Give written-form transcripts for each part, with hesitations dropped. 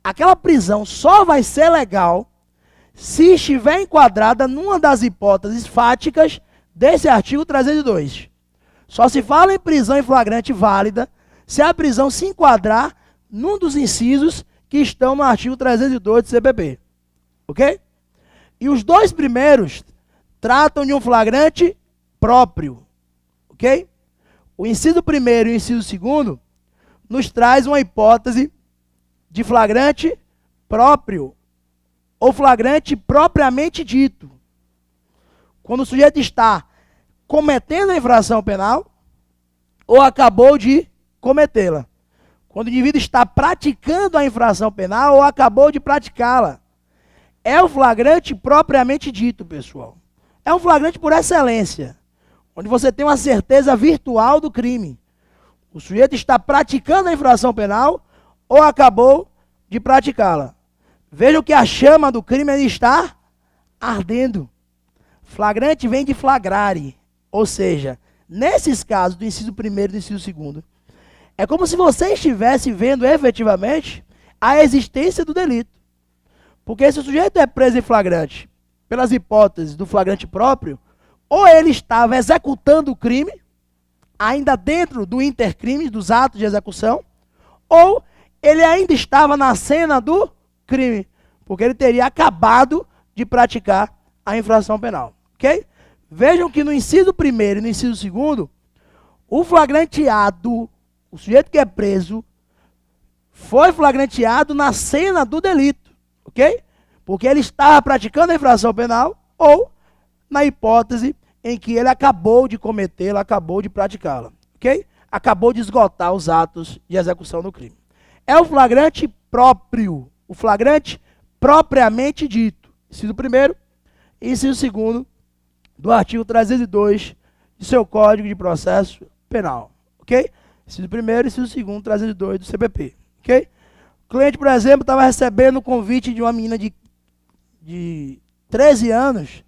aquela prisão só vai ser legal se estiver enquadrada numa das hipóteses fáticas desse artigo 302. Só se fala em prisão em flagrante válida se a prisão se enquadrar num dos incisos que estão no artigo 302 do CPP. Ok? E os dois primeiros tratam de um flagrante próprio. Ok? O inciso primeiro e o inciso segundo nos traz uma hipótese de flagrante próprio ou flagrante propriamente dito. Quando o sujeito está cometendo a infração penal ou acabou de cometê-la. Quando o indivíduo está praticando a infração penal ou acabou de praticá-la. É o flagrante propriamente dito, pessoal. É um flagrante por excelência, onde você tem uma certeza virtual do crime. O sujeito está praticando a infração penal ou acabou de praticá-la. Vejam que a chama do crime está ardendo. Flagrante vem de flagrare, ou seja, nesses casos do inciso primeiro e do inciso segundo, é como se você estivesse vendo efetivamente a existência do delito. Porque se o sujeito é preso em flagrante pelas hipóteses do flagrante próprio, ou ele estava executando o crime, ainda dentro do intercrime, dos atos de execução, ou ele ainda estava na cena do crime, porque ele teria acabado de praticar a infração penal. Ok? Vejam que no inciso primeiro e no inciso segundo, o flagranteado, o sujeito que é preso, foi flagranteado na cena do delito. Ok? Porque ele estava praticando a infração penal ou na hipótese em que ele acabou de cometê-la, acabou de praticá-la. Ok? Acabou de esgotar os atos de execução do crime. É o flagrante próprio, o flagrante propriamente dito. Inciso primeiro e inciso segundo do artigo 302 de seu Código de Processo Penal. Ok? Inciso primeiro e inciso segundo, 302 do CPP. Ok? O cliente, por exemplo, estava recebendo o convite de uma menina de 13 anos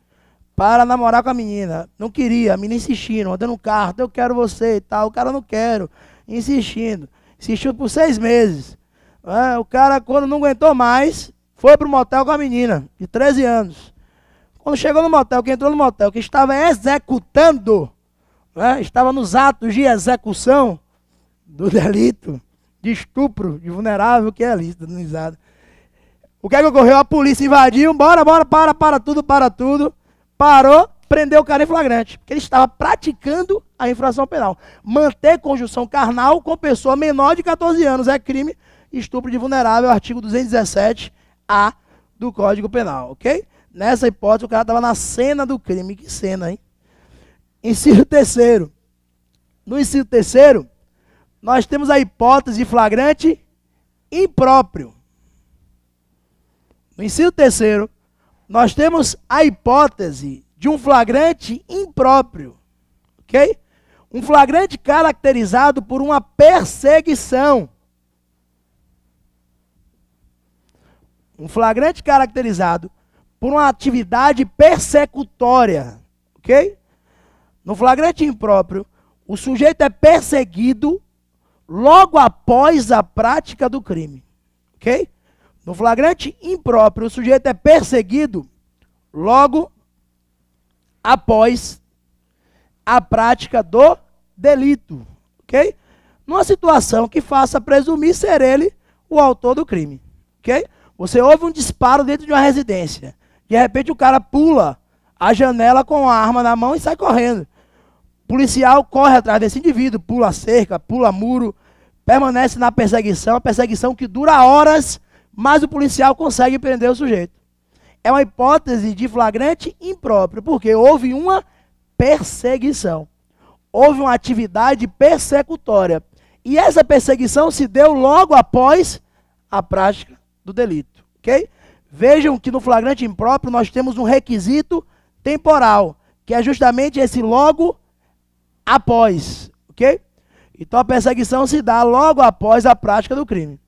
para namorar com a menina. Não queria, a menina insistindo, mandando um carta, eu quero você e tal. O cara não quero, insistindo. Insistiu por 6 meses. O cara, quando não aguentou mais, foi para o motel com a menina, de 13 anos. Quando chegou no motel, que entrou no motel, que estava executando, estava nos atos de execução do delito de estupro de vulnerável, que é lícito, denunizado. O que é que ocorreu? A polícia invadiu, bora, para tudo, parou, prendeu o cara em flagrante, porque ele estava praticando a infração penal. Manter conjunção carnal com pessoa menor de 14 anos é crime, estupro de vulnerável, artigo 217-A do Código Penal, ok? Nessa hipótese, o cara estava na cena do crime. Que cena, hein? Inciso terceiro. No inciso terceiro, nós temos a hipótese de flagrante impróprio. No inciso terceiro, nós temos a hipótese de um flagrante impróprio. Ok? Um flagrante caracterizado por uma perseguição. Um flagrante caracterizado por uma atividade persecutória. Ok? No flagrante impróprio, o sujeito é perseguido logo após a prática do crime. Ok? No flagrante impróprio, o sujeito é perseguido logo após a prática do delito. Ok? Numa situação que faça presumir ser ele o autor do crime. Ok? Você ouve um disparo dentro de uma residência. De repente o cara pula a janela com a arma na mão e sai correndo. O policial corre atrás desse indivíduo, pula a cerca, pula muro, permanece na perseguição, a perseguição que dura horas, mas o policial consegue prender o sujeito. É uma hipótese de flagrante impróprio, porque houve uma perseguição. Houve uma atividade persecutória. E essa perseguição se deu logo após a prática do delito. Ok? Vejam que no flagrante impróprio nós temos um requisito temporal, que é justamente esse logo após. Ok? Então a perseguição se dá logo após a prática do crime.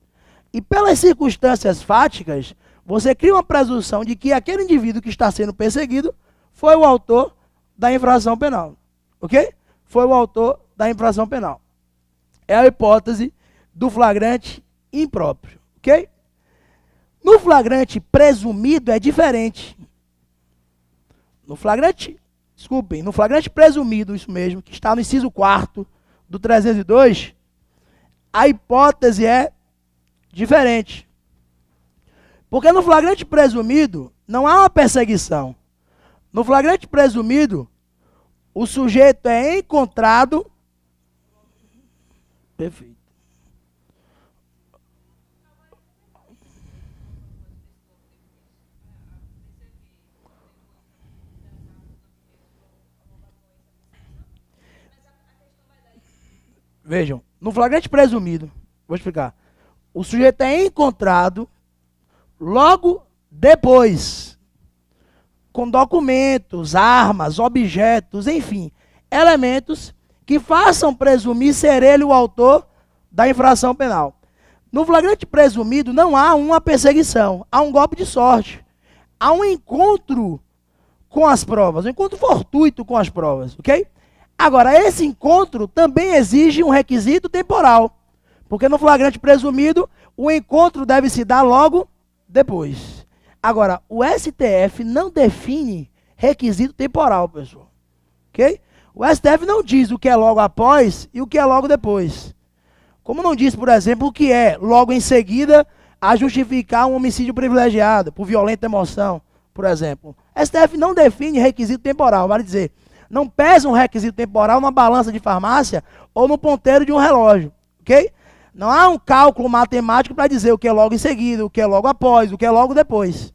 E pelas circunstâncias fáticas, você cria uma presunção de que aquele indivíduo que está sendo perseguido foi o autor da infração penal. Ok? Foi o autor da infração penal. É a hipótese do flagrante impróprio. Ok? No flagrante presumido é diferente. No flagrante presumido, isso mesmo, que está no inciso 4º do 302, a hipótese é diferente. Porque no flagrante presumido não há uma perseguição. No flagrante presumido, o sujeito é encontrado. Perfeito. Vejam, no flagrante presumido, vou explicar. O sujeito é encontrado logo depois, com documentos, armas, objetos, enfim, elementos que façam presumir ser ele o autor da infração penal. No flagrante presumido não há uma perseguição, há um golpe de sorte. Há um encontro com as provas, um encontro fortuito com as provas, ok? Agora, esse encontro também exige um requisito temporal, porque no flagrante presumido, o encontro deve se dar logo depois. Agora, o STF não define requisito temporal, pessoal, ok? O STF não diz o que é logo após e o que é logo depois. Como não diz, por exemplo, o que é logo em seguida a justificar um homicídio privilegiado por violenta emoção, por exemplo. O STF não define requisito temporal, vale dizer, não pesa um requisito temporal numa balança de farmácia ou no ponteiro de um relógio, ok? Não há um cálculo matemático para dizer o que é logo em seguida, o que é logo após, o que é logo depois.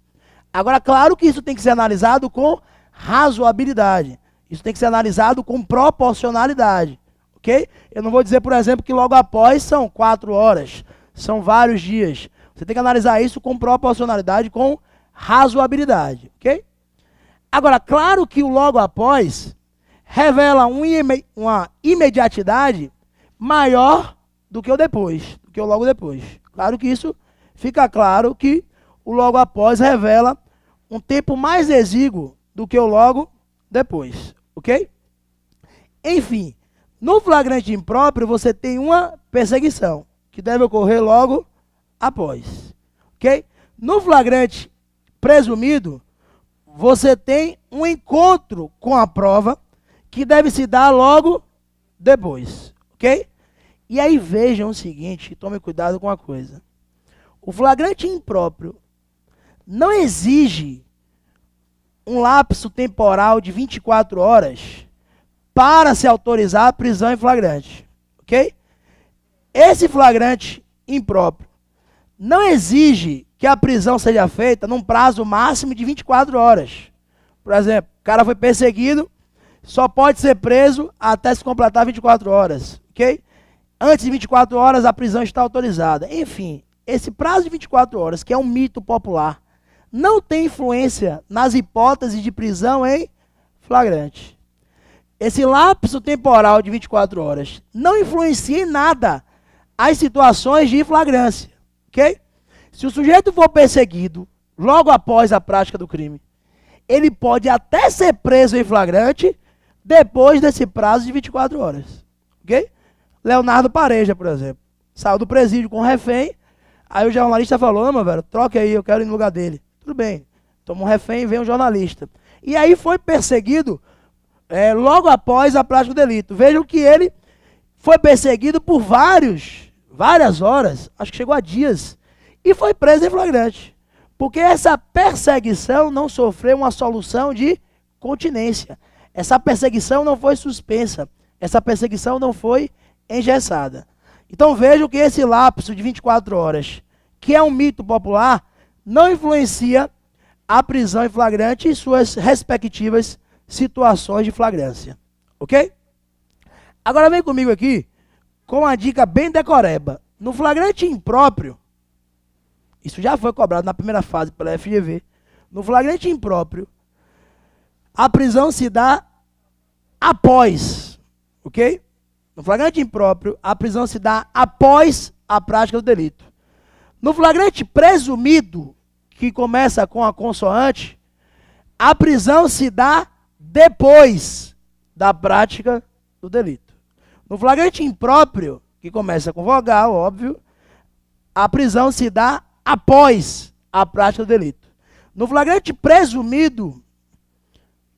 Agora, claro que isso tem que ser analisado com razoabilidade. Isso tem que ser analisado com proporcionalidade, ok? Eu não vou dizer, por exemplo, que logo após são 4 horas, são vários dias. Você tem que analisar isso com proporcionalidade, com razoabilidade, ok? Agora, claro que o logo após revela uma imediatidade maior do que o depois, do que o logo depois. Claro que isso fica claro que o logo após revela um tempo mais exíguo do que o logo depois, ok? Enfim, no flagrante impróprio você tem uma perseguição, que deve ocorrer logo após, ok? No flagrante presumido, você tem um encontro com a prova, que deve se dar logo depois, ok? E aí vejam o seguinte, tome cuidado com uma coisa. O flagrante impróprio não exige um lapso temporal de 24 horas para se autorizar a prisão em flagrante, ok? Esse flagrante impróprio não exige que a prisão seja feita num prazo máximo de 24 horas. Por exemplo, o cara foi perseguido, só pode ser preso até se completar 24 horas, ok? Antes de 24 horas, a prisão está autorizada. Enfim, esse prazo de 24 horas, que é um mito popular, não tem influência nas hipóteses de prisão em flagrante. Esse lapso temporal de 24 horas não influencia em nada as situações de flagrância, ok? Se o sujeito for perseguido logo após a prática do crime, ele pode até ser preso em flagrante depois desse prazo de 24 horas, ok? Leonardo Pareja, por exemplo, saiu do presídio com um refém, aí o jornalista falou, meu velho, troque aí, eu quero ir no lugar dele. Tudo bem, toma um refém e vem um jornalista. E aí foi perseguido logo após a prática do delito. Vejam que ele foi perseguido por várias horas, acho que chegou a dias, e foi preso em flagrante. Porque essa perseguição não sofreu uma solução de continência. Essa perseguição não foi suspensa. Essa perseguição não foi engessada. Então vejam que esse lapso de 24 horas, que é um mito popular, não influencia a prisão em flagrante e suas respectivas situações de flagrância. Ok? Agora vem comigo aqui com uma dica bem decoreba. No flagrante impróprio, isso já foi cobrado na primeira fase pela FGV, no flagrante impróprio, a prisão se dá após, ok? No flagrante impróprio, a prisão se dá após a prática do delito. No flagrante presumido, que começa com a consoante, a prisão se dá depois da prática do delito. No flagrante impróprio, que começa com vogal, óbvio, a prisão se dá após a prática do delito. No flagrante presumido,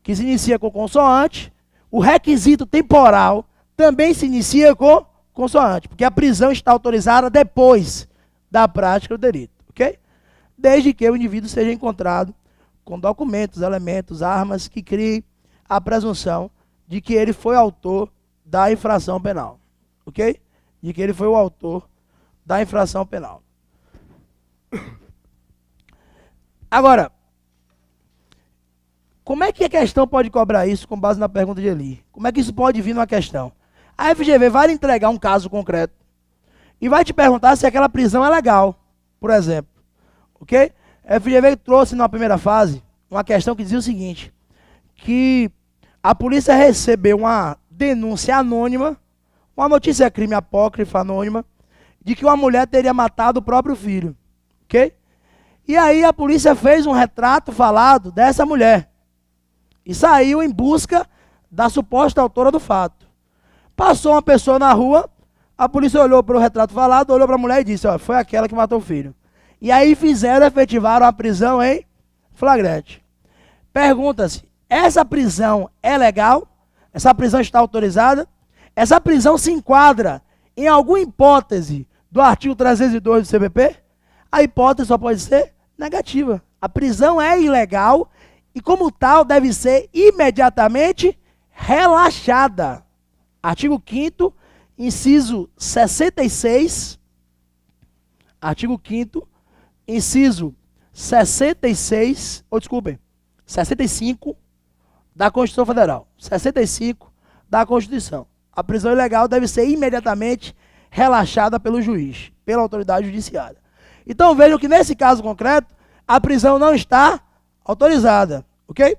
que se inicia com consoante, o requisito temporal também se inicia com consoante, porque a prisão está autorizada depois da prática do delito, ok? Desde que o indivíduo seja encontrado com documentos, elementos, armas que criem a presunção de que ele foi autor da infração penal, ok? De que ele foi o autor da infração penal. Agora, como é que a questão pode cobrar isso com base na pergunta de Eli? Como é que isso pode vir numa questão? A FGV vai lhe entregar um caso concreto e vai te perguntar se aquela prisão é legal, por exemplo. Ok? A FGV trouxe na primeira fase uma questão que dizia o seguinte, que a polícia recebeu uma denúncia anônima, uma notícia crime apócrifa anônima, de que uma mulher teria matado o próprio filho. Ok? E aí a polícia fez um retrato falado dessa mulher e saiu em busca da suposta autora do fato. Passou uma pessoa na rua, a polícia olhou para o retrato falado, olhou para a mulher e disse, ó, foi aquela que matou o filho. E aí efetivaram a prisão em flagrante. Pergunta-se, essa prisão é legal? Essa prisão está autorizada? Essa prisão se enquadra em alguma hipótese do artigo 302 do CPP? A hipótese só pode ser negativa. A prisão é ilegal e, como tal, deve ser imediatamente relaxada. Artigo 5º, inciso 66. Artigo 5º, inciso 66, ou desculpem, 65 da Constituição Federal. 65 da Constituição. A prisão ilegal deve ser imediatamente relaxada pelo juiz, pela autoridade judiciária. Então vejam que nesse caso concreto, a prisão não está autorizada, ok?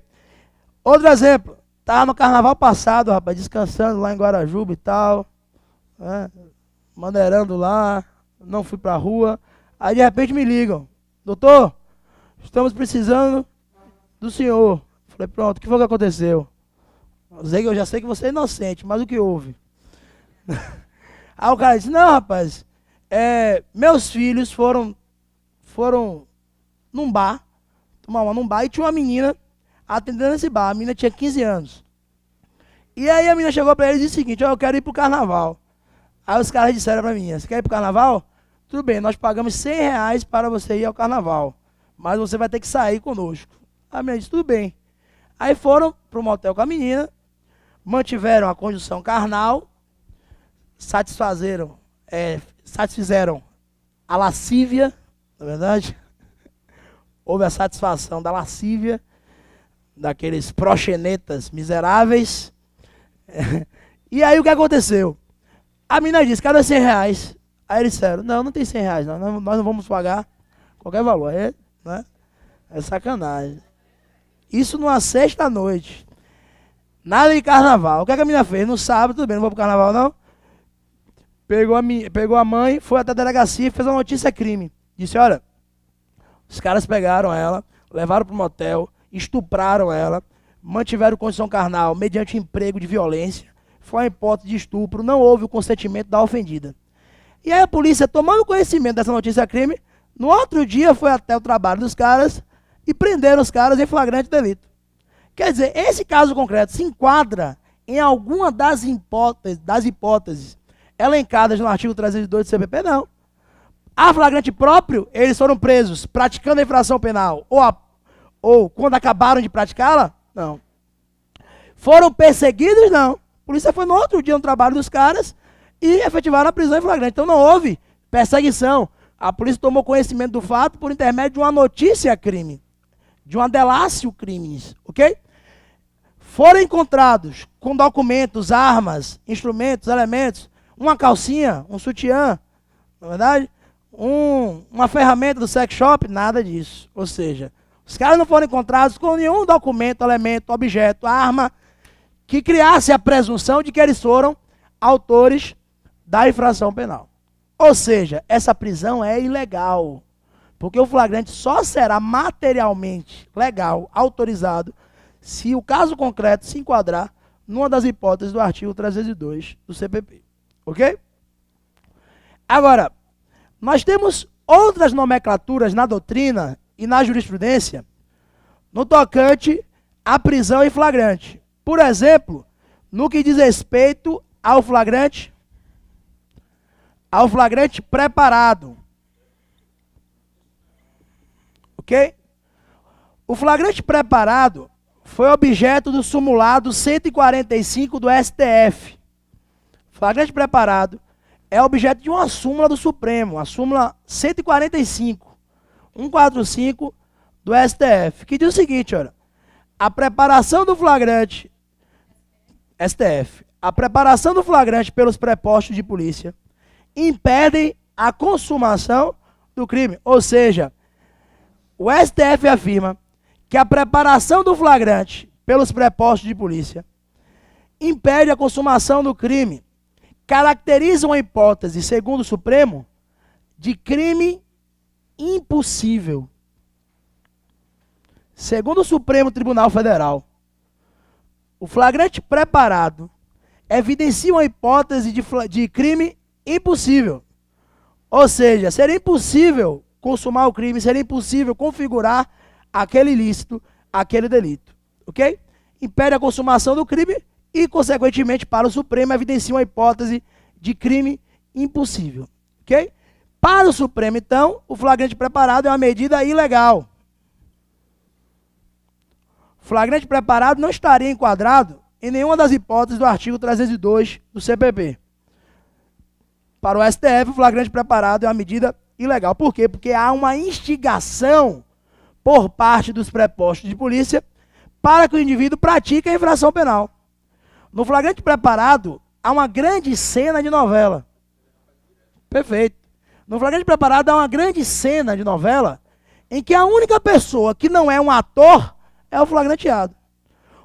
Outro exemplo, estava no carnaval passado, rapaz, descansando lá em Guarajuba e tal, né, maneirando lá, não fui pra rua, aí de repente me ligam, doutor, estamos precisando do senhor. Falei, pronto, o que foi que aconteceu? Eu já sei que você é inocente, mas o que houve? Aí o cara disse, não, rapaz, meus filhos foram num bar, tomar uma num bar, e tinha uma menina atendendo esse bar. A menina tinha 15 anos. E aí a menina chegou para ele e disse o seguinte, eu quero ir pro carnaval. Aí os caras disseram para mim, você quer ir pro carnaval? Tudo bem, nós pagamos R$100 para você ir ao carnaval, mas você vai ter que sair conosco. A menina disse, tudo bem. Aí foram pro motel com a menina, mantiveram a conjunção carnal, satisfizeram a lascívia, na verdade, houve a satisfação da lascívia, daqueles proxenetas miseráveis. E aí o que aconteceu? A menina disse, cadê R$100? Aí eles disseram, não tem R$100 não, nós não vamos pagar qualquer valor, né? É sacanagem. Isso numa sexta-noite, nada de carnaval. O que a menina fez? No sábado, tudo bem, não vou pro carnaval não. Pegou a mãe, foi até a delegacia e fez uma notícia crime. Disse, olha, os caras pegaram ela, levaram para o motel, estupraram ela, mantiveram condição carnal mediante emprego de violência, foi uma hipótese de estupro, não houve o consentimento da ofendida. E aí a polícia, tomando conhecimento dessa notícia crime, no outro dia foi até o trabalho dos caras e prenderam os caras em flagrante delito. Quer dizer, esse caso concreto se enquadra em alguma das hipóteses elencadas no artigo 302 do CPP? Não. A flagrante próprio, eles foram presos praticando a infração penal ou quando acabaram de praticá-la? Não. Foram perseguidos? Não. A polícia foi no outro dia no trabalho dos caras e efetivaram a prisão em flagrante. Então não houve perseguição. A polícia tomou conhecimento do fato por intermédio de uma notícia crime, de uma delatio crimes, ok? Foram encontrados com documentos, armas, instrumentos, elementos, uma calcinha, um sutiã, na verdade, uma ferramenta do sex shop, nada disso. Ou seja, os caras não foram encontrados com nenhum documento, elemento, objeto, arma, que criasse a presunção de que eles foram autores da infração penal. Ou seja, essa prisão é ilegal, porque o flagrante só será materialmente legal, autorizado, se o caso concreto se enquadrar numa das hipóteses do artigo 302 do CPP. Ok? Agora, nós temos outras nomenclaturas na doutrina e na jurisprudência no tocante à prisão em flagrante. Por exemplo, no que diz respeito ao flagrante preparado. Ok? O flagrante preparado foi objeto do simulado 145 do STF. Flagrante preparado é objeto de uma súmula do Supremo, a súmula 145, 145 do STF, que diz o seguinte, olha, a preparação do flagrante, STF, a preparação do flagrante pelos prepostos de polícia impedem a consumação do crime. Ou seja, o STF afirma que a preparação do flagrante pelos prepostos de polícia impede a consumação do crime, caracteriza uma hipótese, segundo o Supremo, de crime impossível. Segundo o Supremo Tribunal Federal, o flagrante preparado evidencia uma hipótese de crime impossível. Ou seja, seria impossível consumar o crime, seria impossível configurar aquele ilícito, aquele delito. Ok? Impede a consumação do crime e, consequentemente, para o Supremo, evidencia uma hipótese de crime impossível. Ok? Para o Supremo, então, o flagrante preparado é uma medida ilegal. O flagrante preparado não estaria enquadrado em nenhuma das hipóteses do artigo 302 do CPP. Para o STF, o flagrante preparado é uma medida ilegal. Por quê? Porque há uma instigação por parte dos prepostos de polícia para que o indivíduo pratique a infração penal. No flagrante preparado, há uma grande cena de novela. Perfeito. No flagrante preparado, há uma grande cena de novela em que a única pessoa que não é um ator é o flagranteado.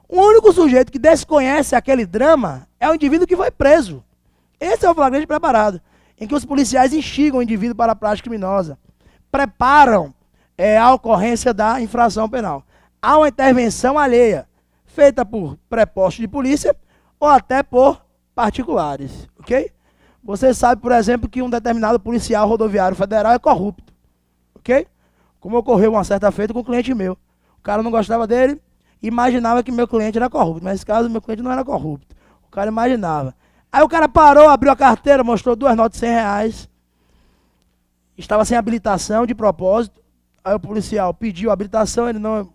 O único sujeito que desconhece aquele drama é o indivíduo que foi preso. Esse é o flagrante preparado, em que os policiais instigam o indivíduo para a prática criminosa, preparam a ocorrência da infração penal. Há uma intervenção alheia, feita por prepostos de polícia ou até por particulares, ok? Você sabe, por exemplo, que um determinado policial rodoviário federal é corrupto, ok? Como ocorreu uma certa feita com um cliente meu. O cara não gostava dele, imaginava que meu cliente era corrupto, mas nesse caso meu cliente não era corrupto. O cara imaginava. Aí o cara parou, abriu a carteira, mostrou 2 notas de R$100, estava sem habilitação de propósito. Aí o policial pediu a habilitação, ele não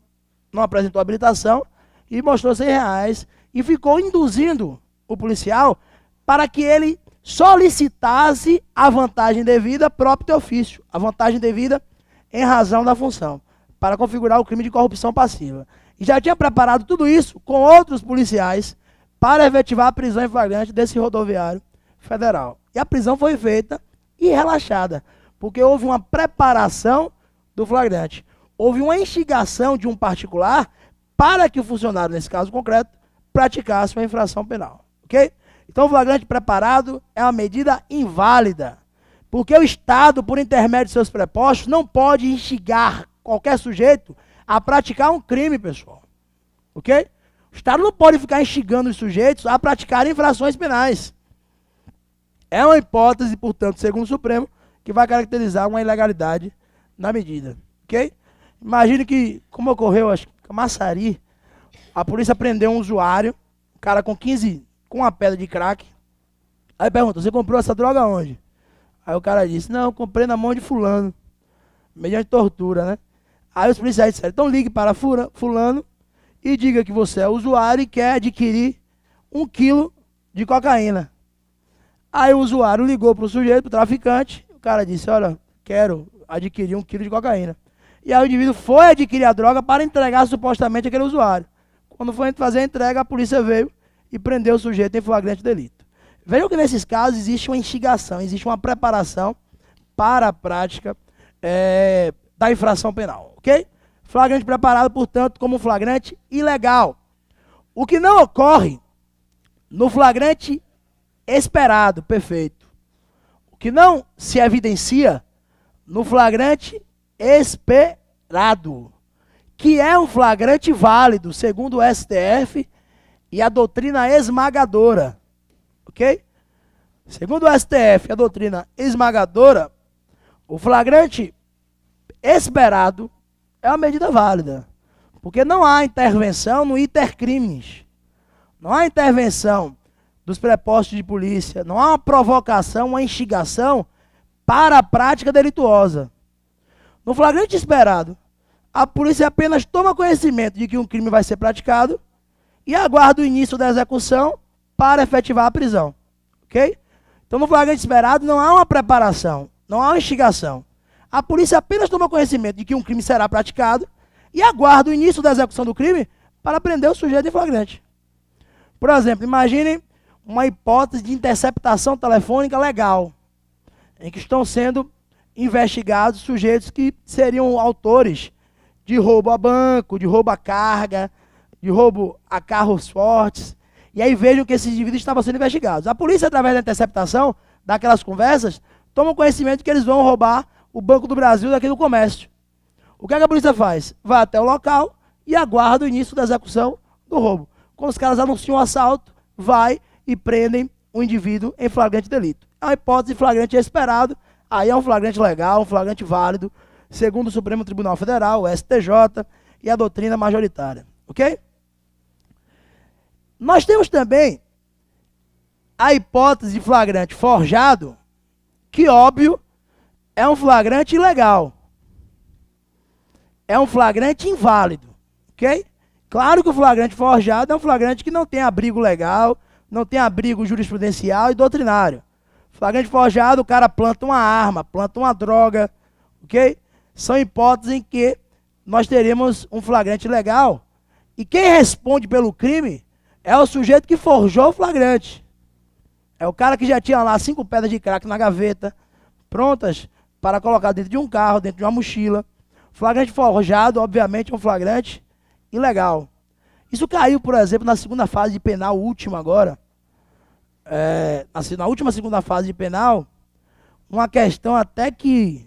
apresentou a habilitação e mostrou R$100 e ficou induzindo o policial para que ele solicitasse a vantagem devida próprio de ofício, a vantagem devida em razão da função, para configurar o crime de corrupção passiva. E já tinha preparado tudo isso com outros policiais para efetivar a prisão em flagrante desse rodoviário federal. E a prisão foi feita e relaxada, porque houve uma preparação do flagrante. Houve uma instigação de um particular para que o funcionário, nesse caso concreto, praticasse uma infração penal. Ok? Então, o flagrante preparado é uma medida inválida, porque o Estado, por intermédio de seus prepostos, não pode instigar qualquer sujeito a praticar um crime, pessoal. Ok? O Estado não pode ficar instigando os sujeitos a praticar infrações penais. É uma hipótese, portanto, segundo o Supremo, que vai caracterizar uma ilegalidade na medida. Ok? Imagine que, como ocorreu, acho que em Camaçari, a polícia prendeu um usuário, um cara com uma pedra de crack. Aí pergunta, você comprou essa droga onde? Aí o cara disse, não, eu comprei na mão de fulano, mediante tortura, né? Aí os policiais disseram, então ligue para fulano e diga que você é usuário e quer adquirir 1 quilo de cocaína. Aí o usuário ligou para o sujeito, para o traficante, o cara disse, olha, quero adquirir 1 quilo de cocaína. E aí o indivíduo foi adquirir a droga para entregar supostamente aquele usuário. Quando foi fazer a entrega, a polícia veio e prendeu o sujeito em flagrante delito. Vejam que nesses casos existe uma instigação, existe uma preparação para a prática da infração penal, ok? Flagrante preparado, portanto, como flagrante ilegal. O que não ocorre no flagrante esperado, perfeito. O que não se evidencia no flagrante esperado, que é um flagrante válido, segundo o STF e a doutrina esmagadora. Ok? Segundo o STF e a doutrina esmagadora, o flagrante esperado é uma medida válida. Porque não há intervenção no iter criminis. Não há intervenção dos prepostos de polícia. Não há uma provocação, uma instigação para a prática delituosa. No flagrante esperado, a polícia apenas toma conhecimento de que um crime vai ser praticado e aguarda o início da execução para efetivar a prisão. Ok? Então, no flagrante esperado, não há uma preparação, não há uma instigação. A polícia apenas toma conhecimento de que um crime será praticado e aguarda o início da execução do crime para prender o sujeito em flagrante. Por exemplo, imaginem uma hipótese de interceptação telefônica legal, em que estão sendo investigados sujeitos que seriam autores de roubo a banco, de roubo a carga, de roubo a carros fortes. E aí vejam que esses indivíduos estavam sendo investigados. A polícia, através da interceptação daquelas conversas, toma conhecimento de que eles vão roubar o Banco do Brasil daqui do comércio. O que a polícia faz? Vai até o local e aguarda o início da execução do roubo. Quando os caras anunciam o assalto, vai e prendem o indivíduo em flagrante delito. É uma hipótese de flagrante esperado, aí é um flagrante legal, um flagrante válido, segundo o Supremo Tribunal Federal, o STJ e a doutrina majoritária. Ok? Nós temos também a hipótese de flagrante forjado, que, óbvio, é um flagrante ilegal. É um flagrante inválido. Ok? Claro que o flagrante forjado é um flagrante que não tem abrigo legal, não tem abrigo jurisprudencial e doutrinário. Flagrante forjado, o cara planta uma arma, planta uma droga, ok? São hipóteses em que nós teremos um flagrante legal. E quem responde pelo crime é o sujeito que forjou o flagrante. É o cara que já tinha lá 5 pedras de crack na gaveta, prontas para colocar dentro de um carro, dentro de uma mochila. Flagrante forjado, obviamente, é um flagrante ilegal. Isso caiu, por exemplo, na segunda fase de penal, última agora. Na última segunda fase de penal, uma questão até que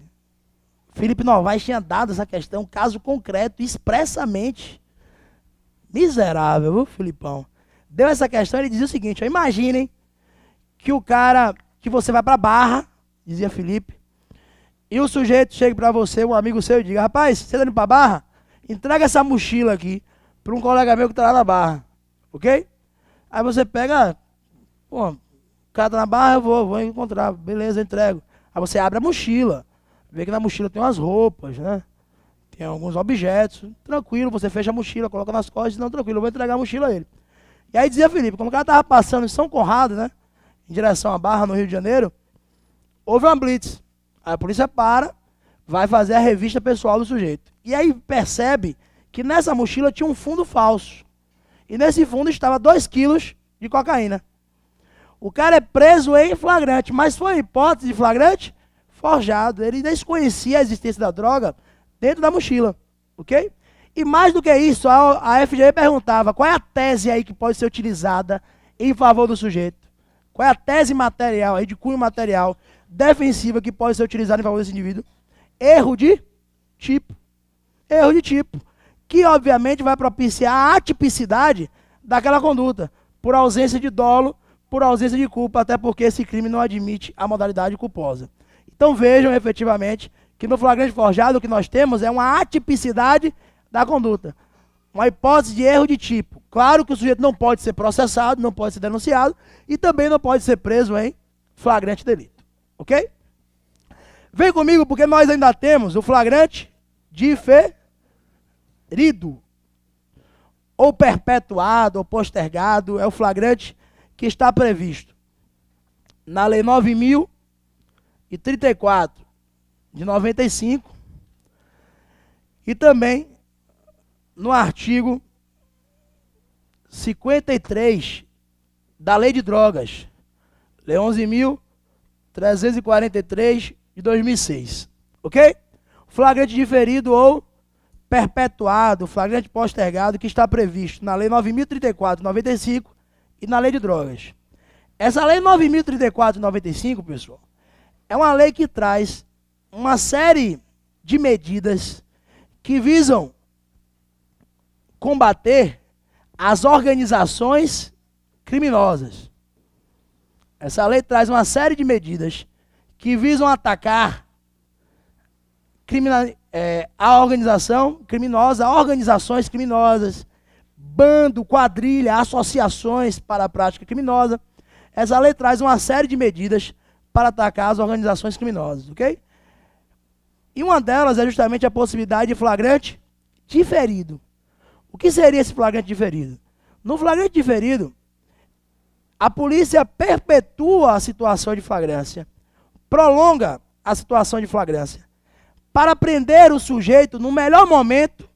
Felipe Novaes tinha dado essa questão, caso concreto, expressamente. Miserável, viu, Filipão? Deu essa questão, ele dizia o seguinte, ó, imaginem que o cara, que você vai para Barra, dizia Felipe, e o sujeito chega para você, um amigo seu, e diga, rapaz, você tá indo para Barra? Entrega essa mochila aqui para um colega meu que tá lá na Barra, ok? Aí você pega, pô, o cara tá na Barra, eu vou encontrar, beleza, eu entrego. Aí você abre a mochila, vê que na mochila tem umas roupas, né? Tem alguns objetos, tranquilo, você fecha a mochila, coloca nas costas, não, tranquilo, eu vou entregar a mochila a ele. E aí dizia Felipe, quando o cara tava passando em São Conrado, né, em direção à Barra, no Rio de Janeiro, houve uma blitz. Aí a polícia para, vai fazer a revista pessoal do sujeito. E aí percebe que nessa mochila tinha um fundo falso. E nesse fundo estava 2 quilos de cocaína. O cara é preso em flagrante, mas foi hipótese de flagrante forjado. Ele desconhecia a existência da droga dentro da mochila, ok? E mais do que isso, a FGV perguntava qual é a tese aí que pode ser utilizada em favor do sujeito. Qual é a tese material aí, de cunho material, defensiva que pode ser utilizada em favor desse indivíduo? Erro de tipo. Erro de tipo. Que, obviamente, vai propiciar a atipicidade daquela conduta, por ausência de dolo, por ausência de culpa, até porque esse crime não admite a modalidade culposa. Então vejam, efetivamente, que no flagrante forjado o que nós temos é uma atipicidade da conduta. Uma hipótese de erro de tipo. Claro que o sujeito não pode ser processado, não pode ser denunciado e também não pode ser preso em flagrante delito. Ok? Vem comigo porque nós ainda temos o flagrante diferido, ou perpetuado, ou postergado, é o flagrante que está previsto na Lei 9.034 de 95 e também no artigo 53 da Lei de Drogas, Lei 11.343 de 2006, ok? Flagrante diferido ou perpetuado, flagrante postergado, que está previsto na Lei 9.034 de 95 e na Lei de Drogas. Essa Lei 9.034 de 95, pessoal, é uma lei que traz uma série de medidas que visam combater as organizações criminosas. Essa lei traz uma série de medidas que visam atacar a organização criminosa, organizações criminosas, bando, quadrilha, associações para a prática criminosa. Essa lei traz uma série de medidas para atacar as organizações criminosas, ok? E uma delas é justamente a possibilidade de flagrante diferido. O que seria esse flagrante diferido? No flagrante diferido, a polícia perpetua a situação de flagrância, prolonga a situação de flagrância, para prender o sujeito no melhor momento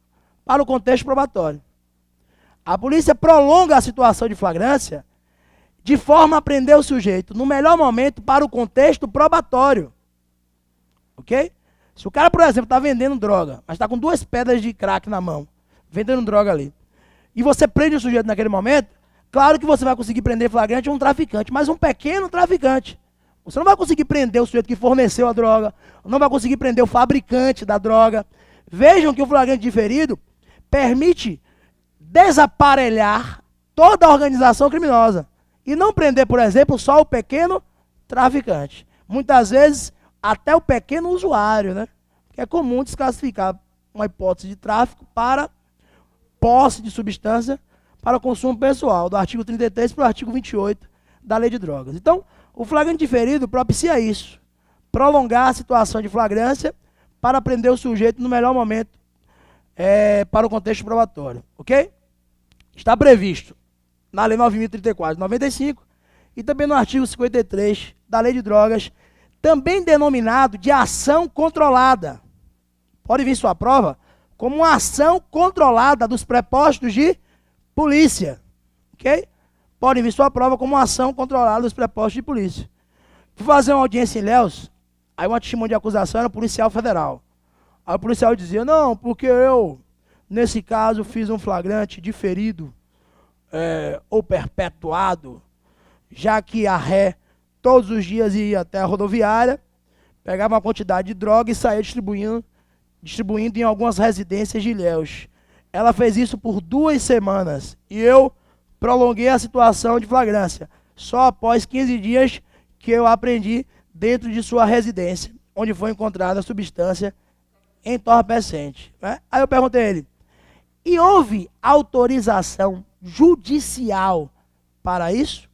para o contexto probatório. A polícia prolonga a situação de flagrância de forma a prender o sujeito no melhor momento para o contexto probatório. Ok? Se o cara, por exemplo, está vendendo droga, mas está com 2 pedras de crack na mão, vendendo droga ali, e você prende o sujeito naquele momento, claro que você vai conseguir prender flagrante um traficante, mas um pequeno traficante. Você não vai conseguir prender o sujeito que forneceu a droga, não vai conseguir prender o fabricante da droga. Vejam que o flagrante diferido permite desaparelhar toda a organização criminosa e não prender, por exemplo, só o pequeno traficante. Muitas vezes, até o pequeno usuário, né? Porque é comum desclassificar uma hipótese de tráfico para posse de substância para consumo pessoal, do artigo 33 para o artigo 28 da Lei de Drogas. Então, o flagrante diferido propicia isso, prolongar a situação de flagrância para prender o sujeito no melhor momento para o contexto probatório, ok? Está previsto na Lei 9.034 de 95 e também no artigo 53 da Lei de Drogas, também denominado de ação controlada. Pode vir sua prova como uma ação controlada dos prepostos de polícia, ok? Pode vir sua prova como uma ação controlada dos prepostos de polícia. Fui fazer uma audiência em Ilhéus, aí uma testemunha de acusação era um policial federal. Aí o policial dizia, não, porque eu, nesse caso, fiz um flagrante diferido ou perpetuado, já que a ré todos os dias ia até a rodoviária, pegava uma quantidade de droga e saía distribuindo em algumas residências de Ilhéus. Ela fez isso por 2 semanas e eu prolonguei a situação de flagrância, só após 15 dias que eu aprendi dentro de sua residência, onde foi encontrada a substância entorpecente. Né? Aí eu perguntei a ele, e houve autorização judicial para isso?